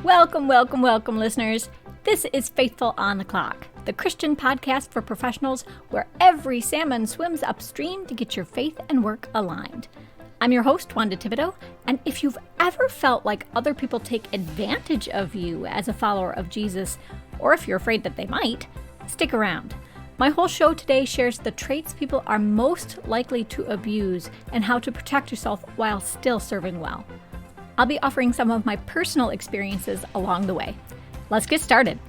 Welcome, listeners. This is Faithful on the Clock, the Christian podcast for professionals where every salmon swims upstream to get your faith and work aligned. I'm your host, Wanda Thibodeau, and if you've ever felt like other people take advantage of you as a follower of Jesus, or if you're afraid that they might, stick around. My whole show today shares the traits people are most likely to abuse and how to protect yourself while still serving well. I'll be offering some of my personal experiences along the way. Let's get started.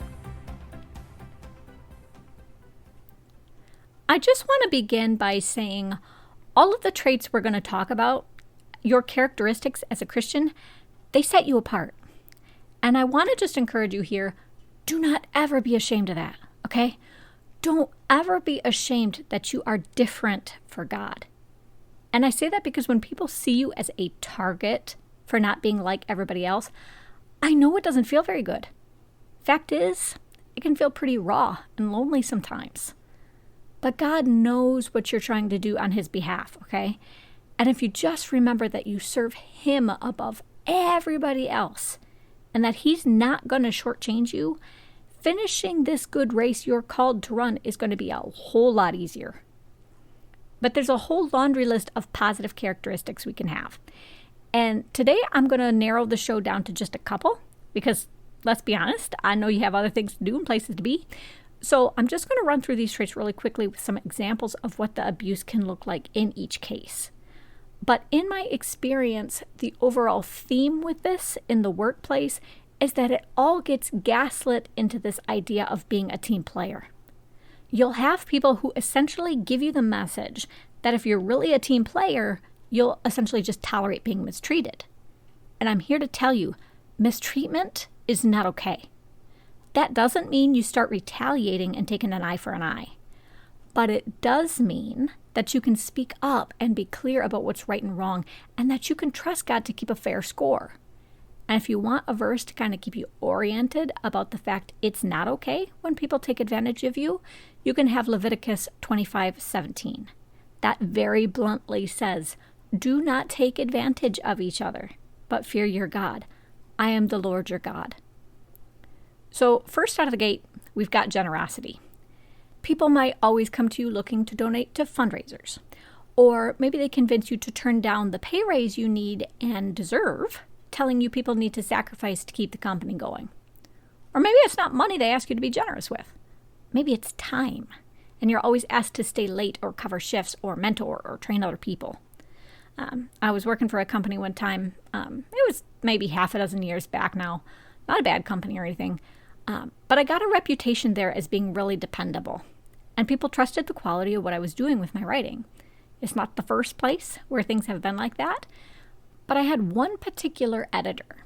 I just want to begin by saying all of the traits we're going to talk about, your characteristics as a Christian, they set you apart. And I want to just encourage you here, do not ever be ashamed of that, okay? Don't ever be ashamed that you are different for God. And I say that because when people see you as a target for not being like everybody else, I know it doesn't feel very good. Fact is, it can feel pretty raw and lonely sometimes. But God knows what you're trying to do on His behalf, okay? And if you just remember that you serve Him above everybody else, and that He's not going to shortchange you, finishing this good race you're called to run is going to be a whole lot easier. But there's a whole laundry list of positive characteristics we can have. And today I'm going to narrow the show down to just a couple because, let's be honest, I know you have other things to do and places to be. So I'm just going to run through these traits really quickly with some examples of what the abuse can look like in each case. But in my experience, the overall theme with this in the workplace is that it all gets gaslit into this idea of being a team player. You'll have people who essentially give you the message that if you're really a team player, you'll essentially just tolerate being mistreated. And I'm here to tell you, mistreatment is not okay. That doesn't mean you start retaliating and taking an eye for an eye. But it does mean that you can speak up and be clear about what's right and wrong, and that you can trust God to keep a fair score. And if you want a verse to kind of keep you oriented about the fact it's not okay when people take advantage of you, you can have Leviticus 25:17. That very bluntly says, "Do not take advantage of each other, but fear your God. I am the Lord your God." So first out of the gate, we've got generosity. People might always come to you looking to donate to fundraisers. Or maybe they convince you to turn down the pay raise you need and deserve, telling you people need to sacrifice to keep the company going. Or maybe it's not money they ask you to be generous with. Maybe it's time, and you're always asked to stay late or cover shifts or mentor or train other people. I was working for a company one time. It was maybe half a dozen years back now. Not a bad company or anything. But I got a reputation there as being really dependable. And people trusted the quality of what I was doing with my writing. It's not the first place where things have been like that. But I had one particular editor.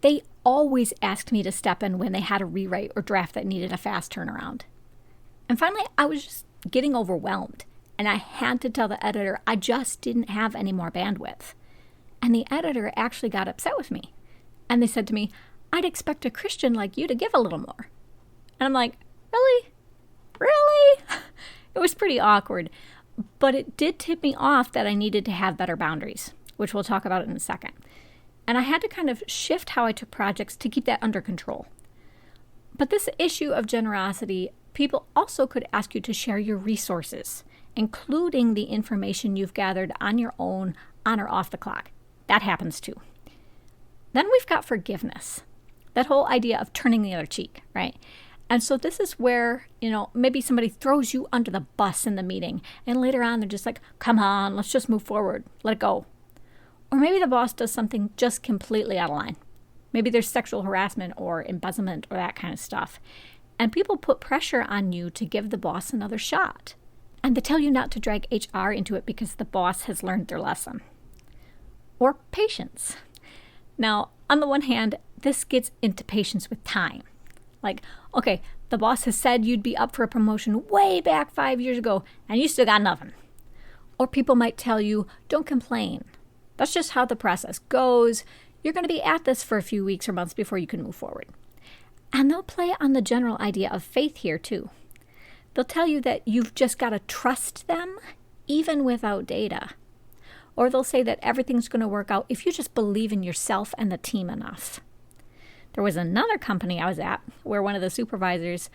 They always asked me to step in when they had a rewrite or draft that needed a fast turnaround. And finally, I was just getting overwhelmed. And I had to tell the editor I just didn't have any more bandwidth. And the editor actually got upset with me. And they said to me, "I'd expect a Christian like you to give a little more." And I'm like, really? Really? It was pretty awkward. But it did tip me off that I needed to have better boundaries, which we'll talk about in a second. And I had to kind of shift how I took projects to keep that under control. But this issue of generosity, people also could ask you to share your resources, including the information you've gathered on your own, on or off the clock. That happens too. Then we've got forgiveness. That whole idea of turning the other cheek, right? And so this is where, maybe somebody throws you under the bus in the meeting, and later on they're just like, "Come on, let's just move forward. Let it go." Or maybe the boss does something just completely out of line. Maybe there's sexual harassment or embezzlement or that kind of stuff. And people put pressure on you to give the boss another shot. And they tell you not to drag HR into it because the boss has learned their lesson. Or patience. Now, on the one hand, this gets into patience with time. Like, okay, the boss has said you'd be up for a promotion way back 5 years ago, and you still got nothing. Or people might tell you, don't complain. That's just how the process goes. You're going to be at this for a few weeks or months before you can move forward. And they'll play on the general idea of faith here too. They'll tell you that you've just got to trust them, even without data. Or they'll say that everything's going to work out if you just believe in yourself and the team enough. There was another company I was at where one of the supervisors,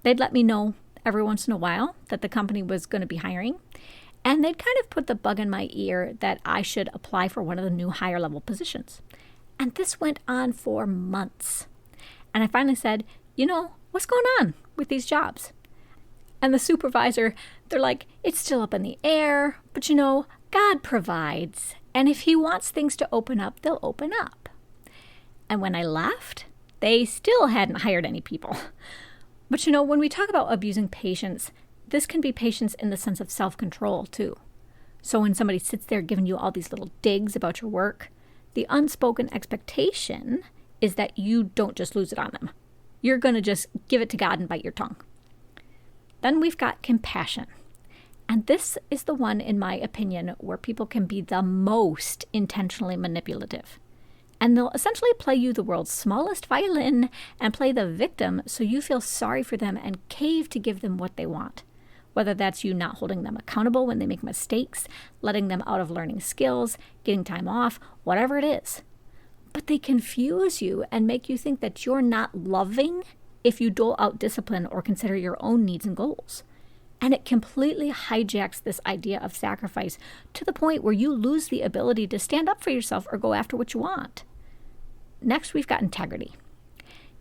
they'd let me know every once in a while that the company was going to be hiring. And they'd kind of put the bug in my ear that I should apply for one of the new higher level positions. And this went on for months. And I finally said, what's going on with these jobs? And the supervisor, they're like, it's still up in the air, but God provides. And if he wants things to open up, they'll open up. And when I left, they still hadn't hired any people. But when we talk about abusing patience, this can be patience in the sense of self-control too. So when somebody sits there giving you all these little digs about your work, the unspoken expectation is that you don't just lose it on them. You're going to just give it to God and bite your tongue. Then we've got compassion. And this is the one, in my opinion, where people can be the most intentionally manipulative. And they'll essentially play you the world's smallest violin and play the victim so you feel sorry for them and cave to give them what they want. Whether that's you not holding them accountable when they make mistakes, letting them out of learning skills, getting time off, whatever it is. But they confuse you and make you think that you're not loving if you dole out discipline or consider your own needs and goals. And it completely hijacks this idea of sacrifice to the point where you lose the ability to stand up for yourself or go after what you want. Next, we've got integrity.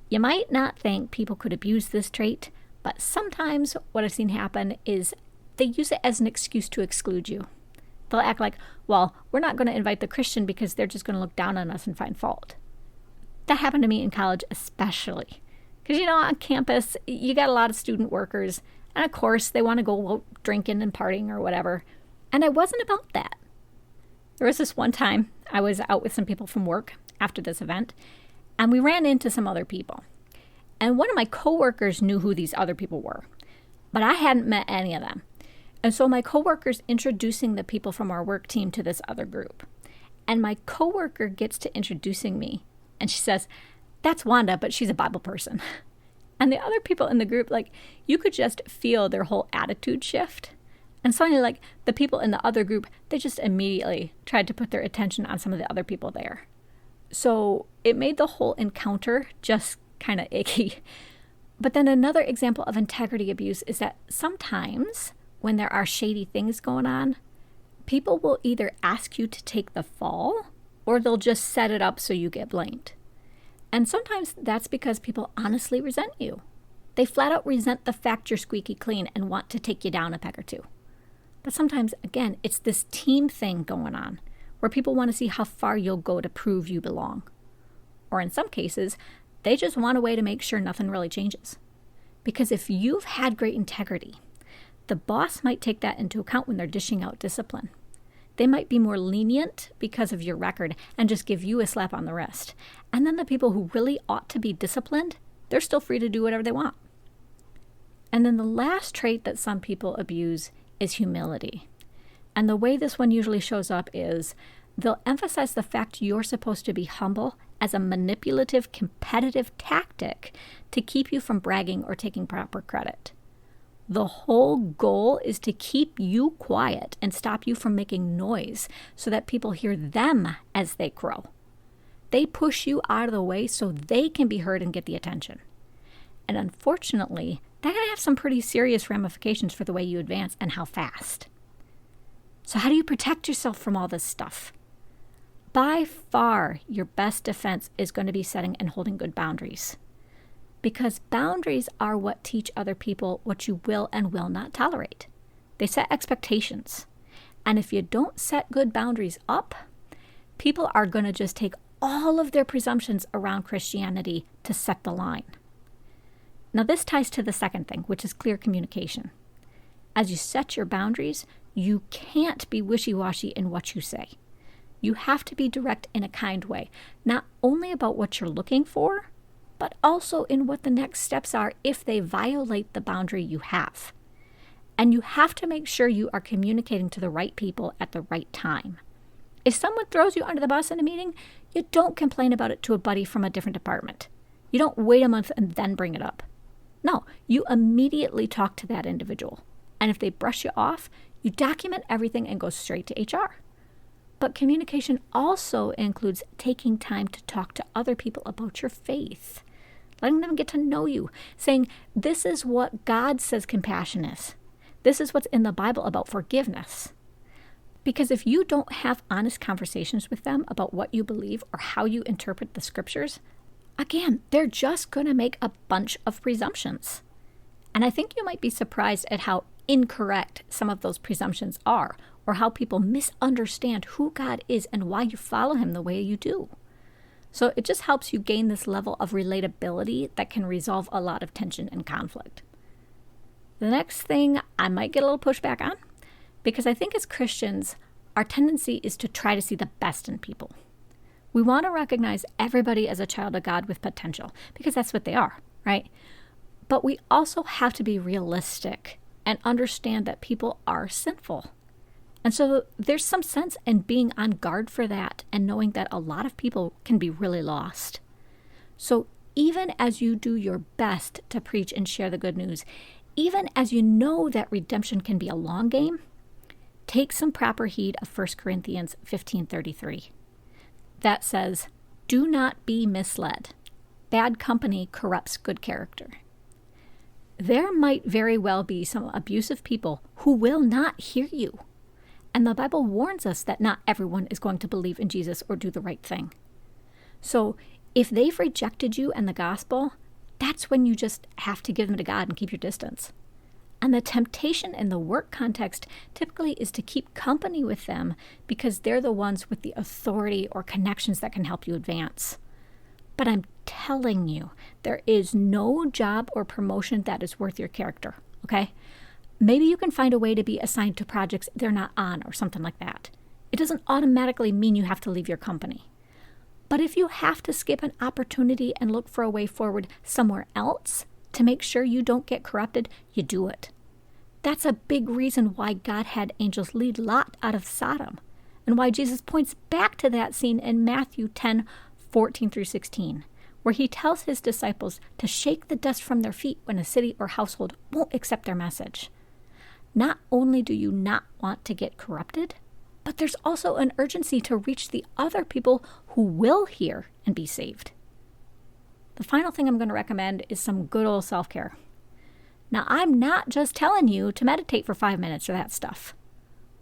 You might not think people could abuse this trait, but sometimes what I've seen happen is they use it as an excuse to exclude you. They'll act like, well, we're not going to invite the Christian because they're just going to look down on us and find fault. That happened to me in college especially. Because, on campus, you got a lot of student workers. And of course, they want to go out drinking and partying or whatever. And I wasn't about that. There was this one time I was out with some people from work after this event, and we ran into some other people. And one of my coworkers knew who these other people were, but I hadn't met any of them. And so my coworker's introducing the people from our work team to this other group. And my coworker gets to introducing me, and she says, "That's Wanda, but she's a Bible person." And the other people in the group, you could just feel their whole attitude shift. And suddenly, the people in the other group, they just immediately tried to put their attention on some of the other people there. So it made the whole encounter just kind of icky. But then another example of integrity abuse is that sometimes when there are shady things going on, people will either ask you to take the fall or they'll just set it up so you get blamed. And sometimes that's because people honestly resent you. They flat out resent the fact you're squeaky clean and want to take you down a peg or two. But sometimes, again, it's this team thing going on where people want to see how far you'll go to prove you belong. Or in some cases, they just want a way to make sure nothing really changes. Because if you've had great integrity, the boss might take that into account when they're dishing out discipline. They might be more lenient because of your record and just give you a slap on the wrist. And then the people who really ought to be disciplined, they're still free to do whatever they want. And then the last trait that some people abuse is humility. And the way this one usually shows up is they'll emphasize the fact you're supposed to be humble as a manipulative, competitive tactic to keep you from bragging or taking proper credit. The whole goal is to keep you quiet and stop you from making noise so that people hear them as they crow. They push you out of the way so they can be heard and get the attention. And unfortunately, that can have some pretty serious ramifications for the way you advance and how fast. So how do you protect yourself from all this stuff? By far, your best defense is going to be setting and holding good boundaries. Because boundaries are what teach other people what you will and will not tolerate. They set expectations. And if you don't set good boundaries up, people are going to just take all of their presumptions around Christianity to set the line. Now this ties to the second thing, which is clear communication. As you set your boundaries, you can't be wishy-washy in what you say. You have to be direct in a kind way, not only about what you're looking for, but also in what the next steps are if they violate the boundary you have. And you have to make sure you are communicating to the right people at the right time. If someone throws you under the bus in a meeting, you don't complain about it to a buddy from a different department. You don't wait a month and then bring it up. No, you immediately talk to that individual. And if they brush you off, you document everything and go straight to HR. But communication also includes taking time to talk to other people about your faith, letting them get to know you, saying, this is what God says compassion is. This is what's in the Bible about forgiveness. Because if you don't have honest conversations with them about what you believe or how you interpret the scriptures, again, they're just going to make a bunch of presumptions. And I think you might be surprised at how incorrect some of those presumptions are, or how people misunderstand who God is and why you follow him the way you do. So it just helps you gain this level of relatability that can resolve a lot of tension and conflict. The next thing I might get a little pushback on, because I think as Christians, our tendency is to try to see the best in people. We want to recognize everybody as a child of God with potential, because that's what they are, right? But we also have to be realistic and understand that people are sinful. And so there's some sense in being on guard for that and knowing that a lot of people can be really lost. So even as you do your best to preach and share the good news, even as you know that redemption can be a long game, take some proper heed of 1 Corinthians 15:33. That says, do not be misled. Bad company corrupts good character. There might very well be some abusive people who will not hear you. And the Bible warns us that not everyone is going to believe in Jesus or do the right thing. So if they've rejected you and the gospel, that's when you just have to give them to God and keep your distance. And the temptation in the work context typically is to keep company with them because they're the ones with the authority or connections that can help you advance. But I'm telling you, there is no job or promotion that is worth your character, okay? Maybe you can find a way to be assigned to projects they're not on or something like that. It doesn't automatically mean you have to leave your company. But if you have to skip an opportunity and look for a way forward somewhere else to make sure you don't get corrupted, you do it. That's a big reason why God had angels lead Lot out of Sodom, and why Jesus points back to that scene in Matthew 10:14-16, where he tells his disciples to shake the dust from their feet when a city or household won't accept their message. Not only do you not want to get corrupted, but there's also an urgency to reach the other people who will hear and be saved. The final thing I'm going to recommend is some good old self-care. Now, I'm not just telling you to meditate for 5 minutes or that stuff.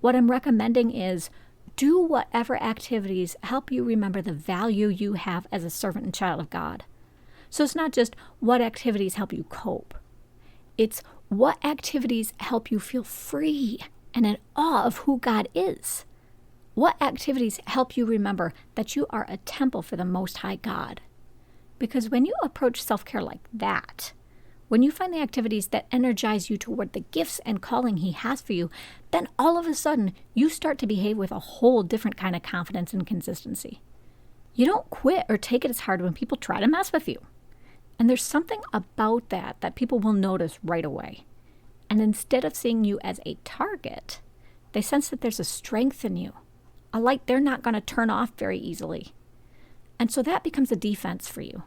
What I'm recommending is do whatever activities help you remember the value you have as a servant and child of God. So it's not just what activities help you cope. It's what activities help you feel free and in awe of who God is. What activities help you remember that you are a temple for the Most High God? Because when you approach self-care like that, when you find the activities that energize you toward the gifts and calling He has for you, then all of a sudden you start to behave with a whole different kind of confidence and consistency. You don't quit or take it as hard when people try to mess with you. And there's something about that people will notice right away. And instead of seeing you as a target, they sense that there's a strength in you, a light they're not going to turn off very easily. And so that becomes a defense for you.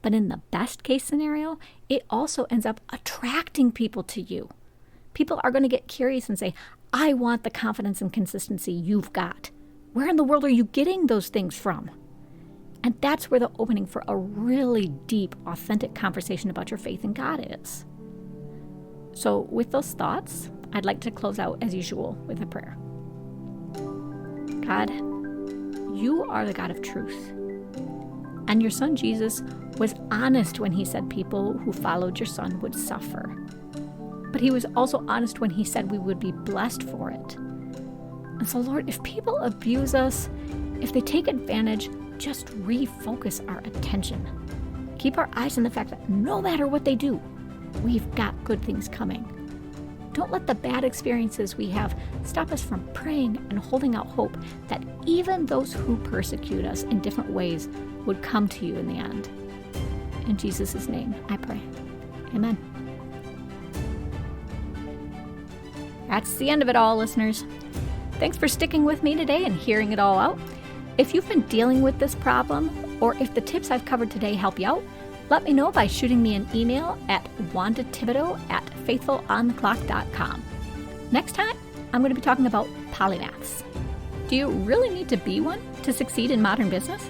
But in the best case scenario, it also ends up attracting people to you. People are going to get curious and say, I want the confidence and consistency you've got. Where in the world are you getting those things from? And that's where the opening for a really deep, authentic conversation about your faith in God is. So with those thoughts, I'd like to close out as usual with a prayer. God, you are the God of truth. And your son Jesus was honest when he said people who followed your son would suffer. But he was also honest when he said we would be blessed for it. And so, Lord, if people abuse us, if they take advantage, just refocus our attention. Keep our eyes on the fact that no matter what they do, we've got good things coming. Don't let the bad experiences we have stop us from praying and holding out hope that even those who persecute us in different ways would come to you in the end. In Jesus' name, I pray. Amen. That's the end of it all, listeners. Thanks for sticking with me today and hearing it all out. If you've been dealing with this problem, or if the tips I've covered today help you out, let me know by shooting me an email at wandathibodeau@faithfulontheclock.com. Next time, I'm going to be talking about polymaths. Do you really need to be one to succeed in modern business?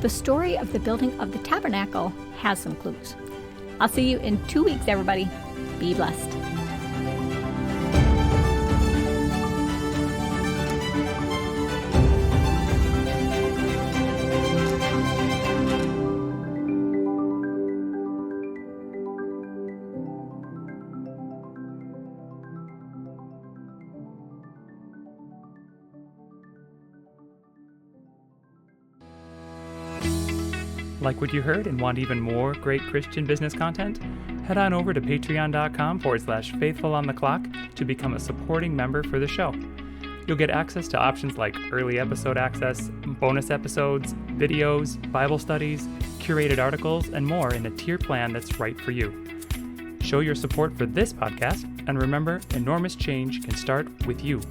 The story of the building of the tabernacle has some clues. I'll see you in 2 weeks, everybody. Be blessed. Like what you heard and want even more great Christian business content? Head on over to patreon.com/faithfulonthe-clock to become a supporting member for the show. You'll get access to options like early episode access, bonus episodes, videos, Bible studies, curated articles, and more in a tier plan that's right for you. Show your support for this podcast, and remember, enormous change can start with you.